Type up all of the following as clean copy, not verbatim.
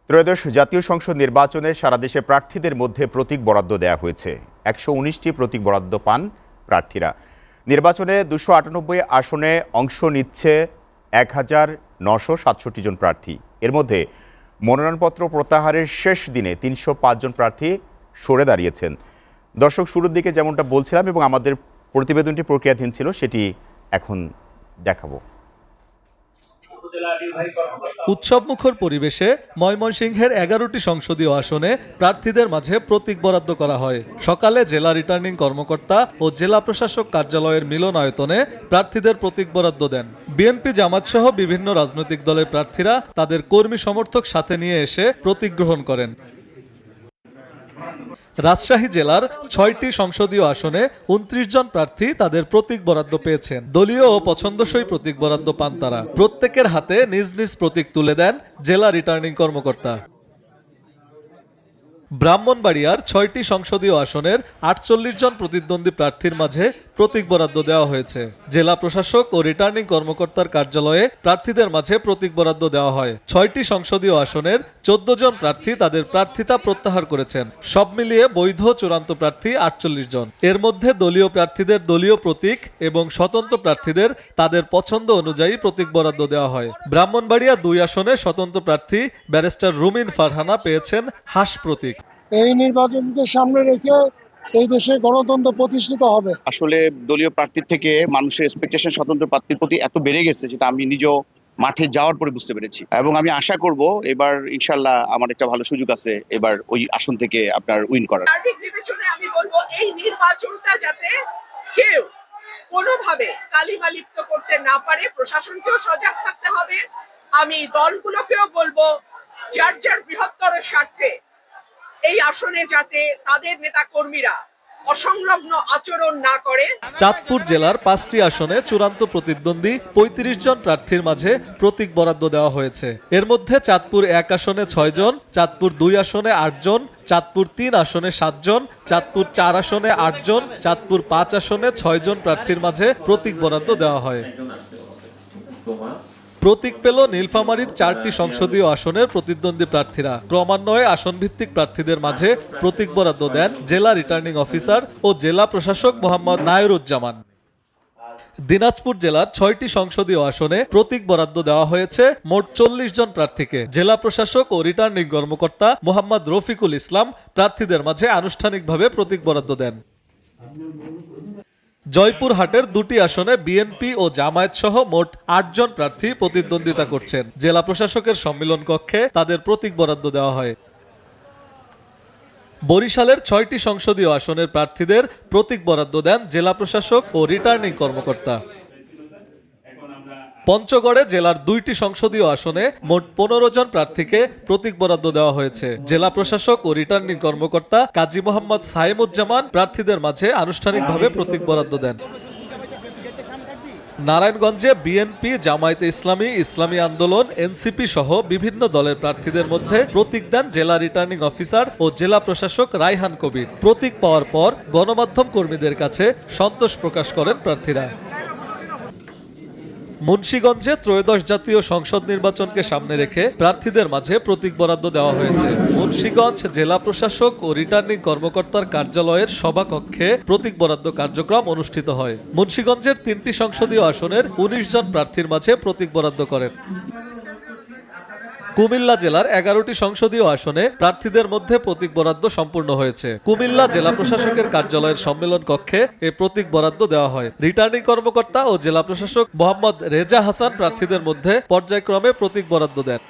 ত্রয়োদশ জাতীয় সংসদ নির্বাচনে সারা দেশে প্রার্থীদের মধ্যে প্রতীক বরাদ্দ দেওয়া হয়েছে। 119টি প্রতীক বরাদ্দ পান প্রার্থীরা। নির্বাচনে 298 আসনে অংশ নিচ্ছে 1967 জন প্রার্থী। এর মধ্যে মনোনয়নপত্র প্রত্যাহারের শেষ দিনে 305 জন প্রার্থী সরে দাঁড়িয়েছেন। দর্শক, শুরুর দিকে যেমনটা বলছিলাম এবং আমাদের প্রতিবেদনটি প্রক্রিয়াধীন ছিল, সেটি এখন দেখাবো। উৎসবমুখর পরিবেশে ময়মনসিংহের 11টি সংসদীয় আসনে প্রার্থীদের মাঝে প্রতীক বরাদ্দ করা হয়। সকালে জেলা রিটার্নিং কর্মকর্তা ও জেলা প্রশাসক কার্যালয়ের মিলনায়তনে প্রার্থীদের প্রতীক বরাদ্দ দেন। বিএনপি জামাত সহ বিভিন্ন রাজনৈতিক দলের প্রার্থীরা তাদের কর্মী সমর্থক সাথে নিয়ে এসে প্রতীক গ্রহণ করেন। রাজশাহী জেলার 6টি সংসদীয় আসনে 29 জন প্রার্থী তাদের প্রতীক বরাদ্দ পেয়েছেন। দলীয় ও পছন্দসই প্রতীক বরাদ্দ পান তারা। প্রত্যেকের হাতে নিজ নিজ প্রতীক তুলে দেন জেলা রিটার্নিং কর্মকর্তা। ব্রাহ্মণবাড়িয়ার 6টি সংসদীয় আসনের 48 জন প্রতিদ্বন্দ্বী প্রার্থীর মাঝে প্রতীক বরাদ্দ দেওয়া হয়েছে। জেলা প্রশাসক ও রিটার্নিং কর্মকর্তার কার্যালয়ে প্রার্থীদের মাঝে প্রতীক বরাদ্দ দেওয়া হয়। 6টি সংসদীয় আসনের 14 জন প্রার্থী তাদের প্রার্থিতা প্রত্যাহার করেছেন। সব মিলিয়ে বৈধ চূড়ান্ত প্রার্থী 48 জন। এর মধ্যে দলীয় প্রার্থীদের দলীয় প্রতীক এবং স্বতন্ত্র প্রার্থীদের তাদের পছন্দ অনুযায়ী প্রতীক বরাদ্দ দেওয়া হয়। ব্রাহ্মণবাড়িয়া 2 আসনে স্বতন্ত্র প্রার্থী ব্যারিস্টার রুমিন ফারহানা পেয়েছেন হাঁস প্রতীক। এই নির্বাচনকে সামনে রেখে এই দেশে গণতন্ত্র প্রতিষ্ঠিত হবে। আসলে দলীয় প্রার্থীর থেকে মানুষের এক্সপেকটেশন স্বতন্ত্র প্রার্থীর প্রতি এত বেড়ে গেছে, যেটা আমি নিজেও মাঠে যাওয়ার পরে বুঝতে পেরেছি। এবং আমি আশা করব এবার ইনশাল্লাহ আমার একটা ভালো সুযোগ আছে এবার ওই আসন থেকে আপনার উইন করার। সার্বিক বিবেচনায় আমি বলবো এই নির্বাচনটা যাতে কেউ কোনোভাবে কালিমালিপ্ত করতে না পারে, প্রশাসনকেও সজাগ থাকতে হবে। আমি দলগুলোকেও বলবো যার যার বৃহত্তর স্বার্থে এই আসনে যাতে তাদের নেতা কর্মীরা অসংলগ্ন আচরণ না করে। চাঁদপুর জেলার 5টি আসনে চূড়ান্ত প্রতিদ্বন্দ্বী 35 জন প্রার্থীর মাঝে প্রতীক বরাদ্দ দেওয়া হয়েছে। এর মধ্যে চাঁদপুর 1 আসনে 6 জন, চাঁদপুর 2 আসনে 8 জন, চাঁদপুর 3 আসনে 7 জন, চাঁদপুর 4 আসনে 8 জন, চাঁদপুর 5 আসনে 6 জন প্রার্থীর মাঝে প্রতীক বরাদ্দ দেওয়া হয়। প্রতীক পেল নীলফামারীর 4টি সংসদীয় আসনের প্রতিদ্বন্দ্বী প্রার্থীরা। ক্রমান্বয়ে আসনভিত্তিক প্রার্থীদের মাঝে প্রতীক বরাদ্দ দেন জেলা রিটার্নিং অফিসার ও জেলা প্রশাসক মোহাম্মদ নায়রুজ্জামান। দিনাজপুর জেলার 6টি সংসদীয় আসনে প্রতীক বরাদ্দ দেওয়া হয়েছে মোট 40 জন প্রার্থীকে। জেলা প্রশাসক ও রিটার্নিং কর্মকর্তা মোহাম্মদ রফিকুল ইসলাম প্রার্থীদের মাঝে আনুষ্ঠানিকভাবে প্রতীক বরাদ্দ দেন। জয়পুরহাটের 2টি আসনে বিএনপি ও জামায়াত সহ মোট 8 জন প্রার্থী প্রতিদ্বন্দ্বিতা করছেন। জেলা প্রশাসকের সম্মেলন কক্ষে তাদের প্রতীক বরাদ্দ দেওয়া হয়। বরিশালের 6টি সংসদীয় আসনের প্রার্থীদের প্রতীক বরাদ্দ দেন জেলা প্রশাসক ও রিটার্নিং কর্মকর্তা। পঞ্চগড়ে জেলার 2টি সংসদীয় আসনে মোট 15 জন প্রার্থীকে প্রতীক বরাদ্দ দেওয়া হয়েছে। জেলা প্রশাসক ও রিটার্নিং কর্মকর্তা কাজী মোহাম্মদ সাইমুজ্জামান প্রার্থীদের মাঝে আনুষ্ঠানিকভাবে প্রতীক বরাদ্দ দেন। নারায়ণগঞ্জে বিএনপি, জামায়াতে ইসলামী, ইসলামী আন্দোলন, এনসিপি সহ বিভিন্ন দলের প্রার্থীদের মধ্যে প্রতীক দেন জেলা রিটার্নিং অফিসার ও জেলা প্রশাসক রায়হান কবির। প্রতীক পাওয়ার পর গণমাধ্যম কর্মীদের কাছে সন্তোষ প্রকাশ করেন প্রার্থীরা। মুন্সিগঞ্জে ত্রয়োদশ জাতীয় সংসদ নির্বাচনকে সামনে রেখে প্রার্থীদের মাঝে প্রতীক বরাদ্দ দেওয়া হয়েছে। মুন্সিগঞ্জ জেলা প্রশাসক ও রিটার্নিং কর্মকর্তার কার্যালয়ের সভাকক্ষে প্রতীক বরাদ্দ কার্যক্রম অনুষ্ঠিত হয়। মুন্সিগঞ্জের 3টি সংসদীয় আসনের 19 জন প্রার্থীর মাঝে প্রতীক বরাদ্দ করেন। কুমিল্লা জেলার 11টি সংসদীয় আসনে প্রার্থীদের মধ্যে প্রতীক বরাদ্দ সম্পূর্ণ হয়েছে। কুমিল্লা জেলা প্রশাসকের কার্যালয়ের সম্মেলন কক্ষে এ প্রতীক বরাদ্দ দেওয়া হয়। রিটার্নিং কর্মকর্তা ও জেলা প্রশাসক মোহাম্মদ রেজা হাসান প্রার্থীদের মধ্যে পর্যায়ক্রমে প্রতীক বরাদ্দ দেন।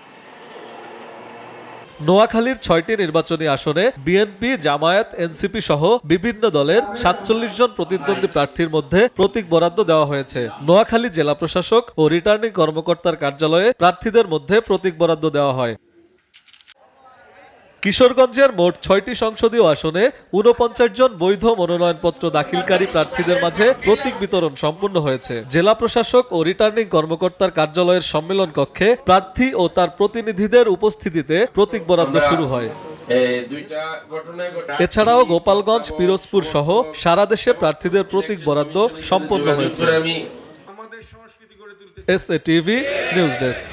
নোয়াখালীর 6টি নির্বাচনী আসনে বিএনপি, জামায়াত, এনসিপি সহ বিভিন্ন দলের 47 জন প্রতিদ্বন্দ্বী প্রার্থীর মধ্যে প্রতীক বরাদ্দ দেওয়া হয়েছে। নোয়াখালী জেলা প্রশাসক ও রিটার্নিং কর্মকর্তার কার্যালয়ে প্রার্থীদের মধ্যে প্রতীক বরাদ্দ দেওয়া হয়। কিশোরগঞ্জের মোট 6টি সংসদীয় আসনে 49 জন বৈধ মনোনয়নপত্র দাখিলকারী প্রার্থীদের মাঝে প্রতীক বিতরণ সম্পূর্ণ হয়েছে। জেলা প্রশাসক ও রিটার্নিং কর্মকর্তার কার্যালয়ের সম্মেলন কক্ষে প্রার্থী ও তার প্রতিনিধিদের উপস্থিতিতে প্রতীক বরাদ্দ শুরু হয়। এছাড়াও গোপালগঞ্জ, পিরোজপুর সহ সারা দেশে প্রার্থীদের প্রতীক বরাদ্দ সম্পন্ন হয়েছে। SATV news desk.